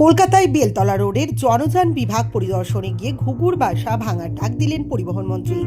কলকাতায় বেলতলা রোডের জনযান বিভাগ পরিদর্শনে গিয়ে ঘুঘুর বাসা ভাঙার ডাক দিলেন পরিবহন মন্ত্রী।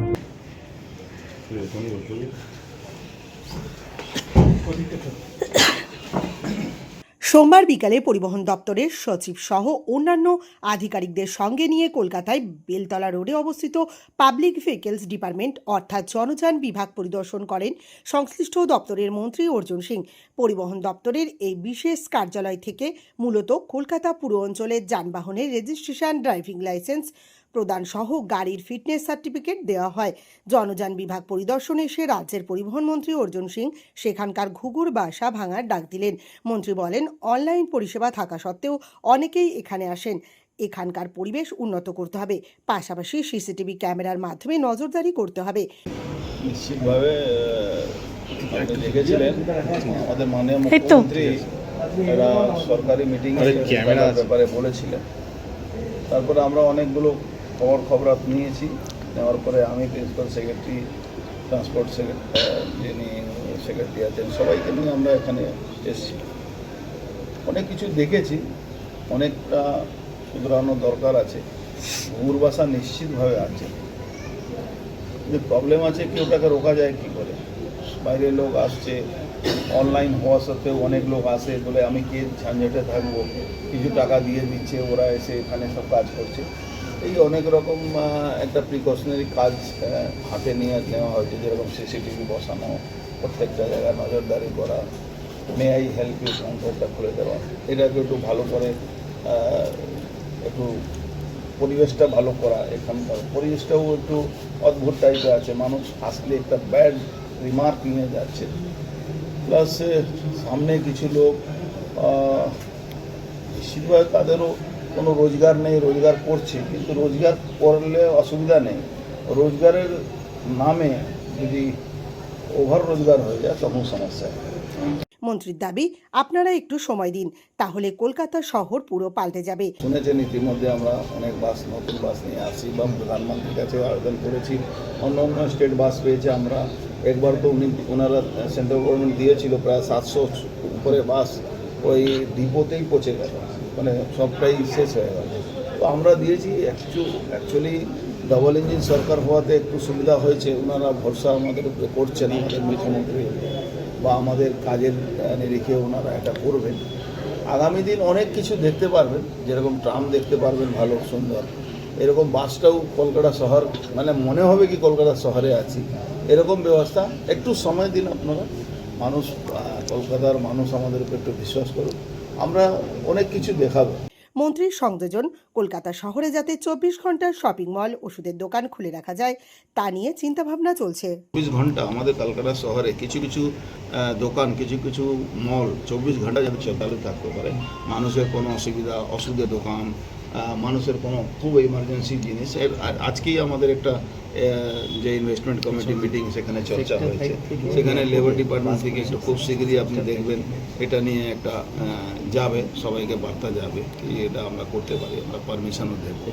সোমবার বিকালে পরিবহন দপ্তরের সচিব সহ অন্যান্য আধিকারিকদের সঙ্গে নিয়ে কলকাতায় বেলতলা রোডে অবস্থিত পাবলিক ভেহিকলস ডিপার্টমেন্ট অর্থাৎ জনযান বিভাগ পরিদর্শন করেন সংশ্লিষ্ট দপ্তরের মন্ত্রী অর্জুন সিং। পরিবহন দপ্তরের এই বিশেষ কার্যালয় থেকে মূলত কলকাতা পুর অঞ্চলের যানবাহনের রেজিস্ট্রেশন, ড্রাইভিং লাইসেন্স প্রদান সহ গাড়ির ফিটনেস সার্টিফিকেট দেওয়া হয়। জনযান বিভাগ পরিদর্শনে এসে রাজ্যের পরিবহন মন্ত্রী অর্জুন সিং সেখানকার ঘুঘুর বাসা ভাঙার ডাক দিলেন। মন্ত্রী বলেন, অনলাইন পরিষেবা থাকা সত্ত্বেও অনেকেই এখানে আসেন। এখানকার পরিবেশ উন্নত করতে হবে, পাশাপাশি সিসিটিভি ক্যামেরার মাধ্যমে নজরদারি করতে হবে। নিশ্চিতভাবে আপনি দেখেছিলেন আমাদের মাননীয় মুখ্যমন্ত্রী এরা সরকারি মিটিং ক্যামেরার ব্যাপারে বলেছিলেন। তারপরে আমরা অনেকগুলো খবরাত নিয়েছি। নেওয়ার পরে আমি প্রিন্সিপাল সেক্রেটারি, ট্রান্সপোর্ট যিনি সেক্রেটারি আছেন, সবাইকে নিয়ে আমরা এখানে এসেছি। অনেক কিছু দেখেছি, অনেকটা শুধরানোর দরকার আছে। ঘুঘুর বাসা নিশ্চিতভাবে আছে, যে প্রবলেম আছে কি ওটাকে রোকা যায় কী করে? বাইরের লোক আসছে, অনলাইন হওয়া সত্ত্বেও অনেক লোক আসে বলে আমি কে ঝাঞ্ঝাটে থাকবো, কিছু টাকা দিয়ে দিচ্ছে, ওরা এসে এখানে সব কাজ করছে। এই অনেক রকম একটা প্রিকশনারি কাজ হাতে নিয়ে নেওয়া হয়েছে, যেরকম সিসিটিভি বসানো, প্রত্যেকটা জায়গায় নজরদারি করা, মে আই হেল্প ইউ কাউন্টারটা খুলে দেওয়া, এটাকে একটু ভালো করে একটু পরিবেশটা ভালো করা। এখানকার পরিবেশটাও একটু অদ্ভুত টাইপের আছে, মানুষ আসলে একটা ব্যাড রিমার্ক নিয়ে যাচ্ছে। প্লাস সামনে কিছু লোক বেশিরভাগ তাদেরও কোনো রোজগার নেই, রোজগার করছে, কিন্তু রোজগার করলে অসুবিধা নেই। রোজগারের নামে যদি ওভার রোজগার হয়ে যায় তখন সমস্যা। মন্ত্রীর দাবি, আপনারা একটু সময় দিন, তাহলে কলকাতা শহর পুরো পাল্টে যাবে। শুনেছেন ইতিমধ্যে আমরা অনেক বাস, নতুন বাস নিয়ে আসি বা প্রধানমন্ত্রীর কাছে আবেদন করেছি। অন্য অন্য স্টেট বাস পেয়েছে। আমরা একবার তো ওনারা সেন্ট্রাল গভর্নমেন্ট দিয়েছিল প্রায় 700 উপরে বাস ওই ডিপোতেই পৌঁছে গেল, মানে সবটাই শেষ হয়ে গেল। তো আমরা দিয়েছি অ্যাকচুয়ালি ডাবল ইঞ্জিন সরকার হওয়াতে একটু সুবিধা হয়েছে। ওনারা ভরসা আমাদের উপরে করছেন, আমাদের মুখ্যমন্ত্রী বা আমাদের কাজের নিরিখে ওনারা এটা করবেন। আগামী দিন অনেক কিছু দেখতে পারবেন, যেরকম ট্রাম দেখতে পারবেন ভালো সুন্দর। এরকম বাসটাও কলকাতা শহর, মানে মনে হবে কি কলকাতা শহরে আছি, এরকম ব্যবস্থা। একটু সময় দিন আপনারা, মানুষ, কলকাতার মানুষ আমাদের উপর একটু বিশ্বাস করুন, আমরা অনেক কিছু দেখাবো। মন্ত্রীর সংযোজন, কলকাতা শহরে যাতে 24 ঘন্টার শপিং মল, ওষুধের দোকান খুলে রাখা যায় তা নিয়ে চিন্তাভাবনা চলছে। 24 ঘন্টা আমাদের কলকাতা শহরে কিছু কিছু দোকান, কিছু কিছু মল 24 ঘন্টা যাতে চালু থাকতে পারে। মানুষের কোনো অসুবিধা, ওষুধের দোকান, মানুষের কোনো খুব ইমার্জেন্সি জিনিস। আজকেই আমাদের একটা যে ইনভেস্টমেন্ট কমিটি মিটিং সেখানে চর্চা হয়েছে। সেখানে লেবার ডিপার্টমেন্ট থেকে একটু খুব শীঘ্রই আপনি দেখবেন এটা নিয়ে একটা যাবে, সবাইকে বার্তা যাবে কি এটা আমরা করতে পারি, আমরা পারমিশনও দেবো।